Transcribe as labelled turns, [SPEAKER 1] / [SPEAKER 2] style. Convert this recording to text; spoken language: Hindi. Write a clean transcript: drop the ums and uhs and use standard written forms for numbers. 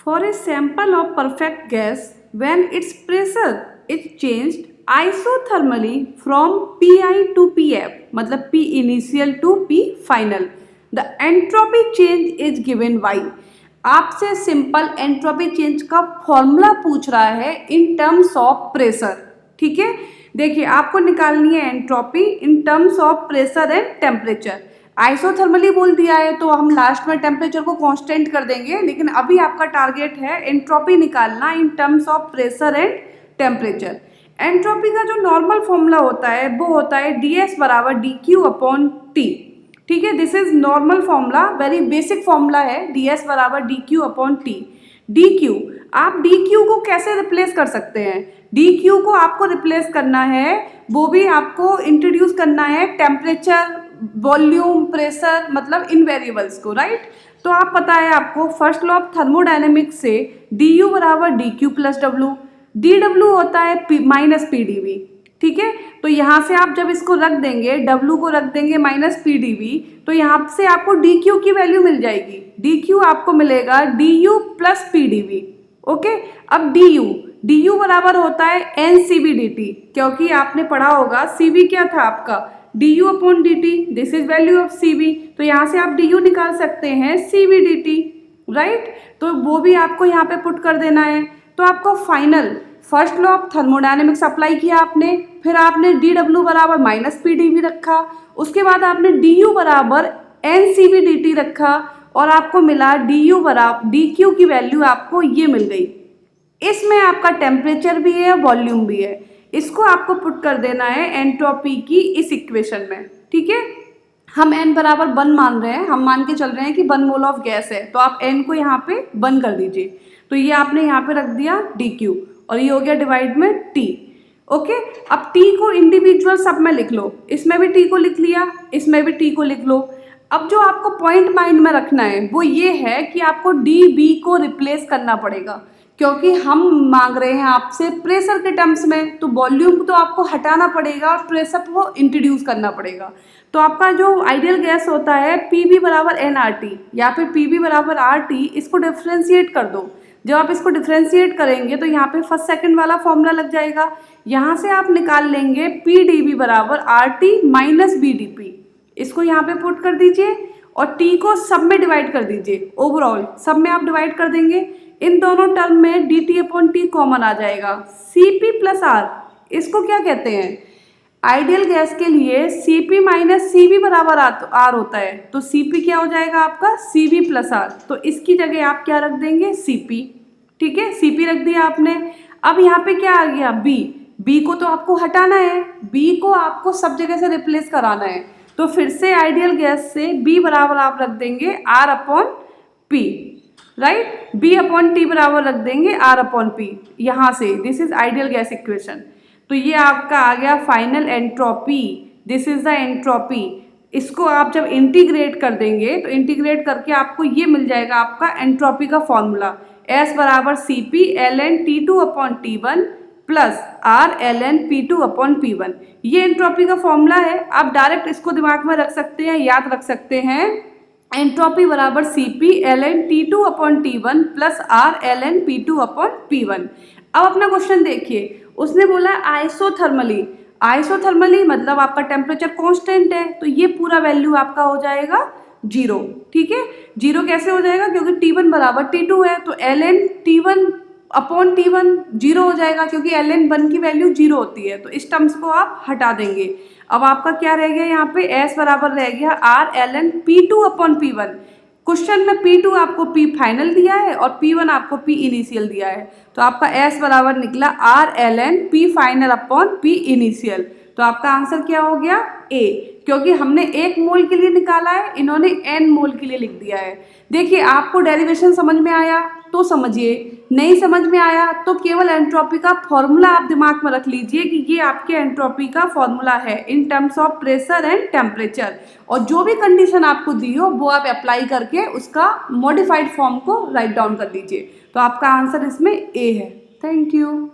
[SPEAKER 1] For a sample of perfect gas, when its pressure is changed isothermally from Pi to Pf, मतलब P initial to P final, the entropy change is given by। आपसे सिंपल एंट्रोपी चेंज का फॉर्मूला पूछ रहा है इन टर्म्स ऑफ प्रेशर। ठीक है, देखिए आपको निकालनी है entropy in terms of pressure and temperature. Isothermally बोल दिया है तो हम लास्ट में टेम्परेचर को कांस्टेंट कर देंगे, लेकिन अभी आपका टारगेट है एंट्रोपी निकालना in terms of pressure and temperature. Entropy का जो नॉर्मल फॉर्मूला होता है वो होता है ds बराबर dq अपॉन t। ठीक है, this is normal formula, very basic formula है, ds बराबर dq अपॉन t। dq, आप dq को कैसे रिप्लेस कर सकते हैं? dq को आपको रिप्लेस करना है, वो भी आपको इंट्रोड्यूस करना है टेम्परेचर, वॉल्यूम, प्रेशर, मतलब इन वेरिएबल्स को, राइट। तो आप पता है आपको फर्स्ट लॉ ऑफ थर्मोडायनेमिक्स से du बराबर dq प्लस w, dw होता है माइनस pdv। ठीक है, तो यहाँ से आप जब इसको रख देंगे, w को रख देंगे माइनस pdv, तो यहाँ से आपको dq की वैल्यू मिल जाएगी। dq आपको मिलेगा du प्लस pdv। ओके, अब du बराबर होता है ncv dt, क्योंकि आपने पढ़ा होगा cv क्या था आपका du upon dt, this is value of cv, तो यहाँ से आप du निकाल सकते हैं cv dt, राइट। तो वो भी आपको यहाँ पे पुट कर देना है। तो आपको final first law of thermodynamics apply किया आपने, फिर आपने dw बराबर माइनस pdv रखा, उसके बाद आपने du बराबर ncv dt रखा, और आपको मिला du बराबर dq की वैल्यू आपको ये मिल गई। इसमें आपका टेम्परेचर भी है, वॉल्यूम भी है, इसको आपको पुट कर देना है एंट्रोपी की इस इक्वेशन में। ठीक है, हम n बराबर 1 मान रहे हैं, हम मान के चल रहे हैं कि 1 मोल ऑफ गैस है, तो आप n को यहाँ पे 1 कर दीजिए। तो ये आपने यहाँ पे रख दिया dq, और ये हो गया डिवाइड में t। ओके, अब t को इंडिविजुअल सब में लिख लो, इसमें भी t को लिख लिया, इसमें भी t को लिख लो। अब जो आपको पॉइंट माइंड में रखना है वो ये है कि आपको dB को रिप्लेस करना पड़ेगा, क्योंकि हम मांग रहे हैं आपसे प्रेशर के टर्म्स में, तो वॉल्यूम तो आपको हटाना पड़ेगा और प्रेशर को इंट्रोड्यूस करना पड़ेगा। तो आपका जो आइडियल गैस होता है PV बराबर nRT या फिर PV बराबर RT, इसको डिफ्रेंशिएट कर दो। जब आप इसको डिफ्रेंशिएट करेंगे तो यहाँ पे फर्स्ट सेकंड वाला फॉर्मूला लग जाएगा, यहाँ से आप निकाल लेंगे PdV बराबर RT माइनस BdP, इसको यहाँ पे पुट कर दीजिए और T को सब में डिवाइड कर दीजिए, ओवरऑल सब में आप डिवाइड कर देंगे। इन दोनों टर्म में dt अपॉन टी कॉमन आ जाएगा, Cp प्लस R, इसको क्या कहते हैं? आइडियल गैस के लिए Cp माइनस Cv बराबर R होता है, तो Cp क्या हो जाएगा आपका Cv प्लस R, तो इसकी जगह आप क्या रख देंगे Cp। ठीक है, Cp रख दिया आपने। अब यहाँ पे क्या आ गया B को तो आपको हटाना है, B को आपको सब जगह से रिप्लेस कराना है, तो फिर से आइडियल गैस से B बराबर आप रख देंगे R upon P, right. B upon T बराबर रख देंगे R अपॉन P, यहाँ से this is ideal gas equation. तो ये आपका आ गया final entropy, this is the entropy. इसको आप जब इंटीग्रेट कर देंगे तो इंटीग्रेट करके आपको ये मिल जाएगा आपका एंट्रोपी का फॉर्मूला, S बराबर Cp ln T2 upon T1 plus R ln P2 upon P1। ये एंट्रोपी का फॉर्मूला है, आप डायरेक्ट इसको दिमाग में रख सकते हैं, याद रख सकते हैं। एंट्रोपी बराबर Cp ln T2 upon T1 plus R ln P2 upon P1। अब अपना क्वेश्चन देखिए, उसने बोला आइसोथर्मली, आइसोथर्मली मतलब आपका टेम्परेचर कांस्टेंट है, तो ये पूरा वैल्यू आपका हो जाएगा 0। ठीक है, 0 कैसे हो जाएगा? क्योंकि T1 बराबर T2 है, तो ln T1 अपॉन T1 0 हो जाएगा, क्योंकि ln 1 की वैल्यू 0 होती है, तो इस टर्म्स को आप हटा देंगे। अब आपका क्या रह गया यहाँ पे, S बराबर रह गया R ln P2 upon P1। Question में P2 आपको P फाइनल दिया है और P1 आपको P इनिशियल दिया है, तो आपका S बराबर निकला R ln P final upon P initial. तो आपका आंसर क्या हो गया? A, क्योंकि हमने 1 मोल के लिए निकाला है, इन्होंने n मोल के लिए लिख दिया है। देखिए, आपको डेरिवेशन समझ में आया तो समझिए, नहीं समझ में आया तो केवल एंट्रोपी का फॉर्मूला आप दिमाग में रख लीजिए कि ये आपके एंट्रोपी का फॉर्मूला है in terms of pressure and temperature, और जो भी कंडीशन आपको दी हो वो आप अप्लाई करके उसका मॉडिफाइड फॉर्म को राइट डाउन कर लीजिए। तो आपका आंसर इसमें A है। Thank you.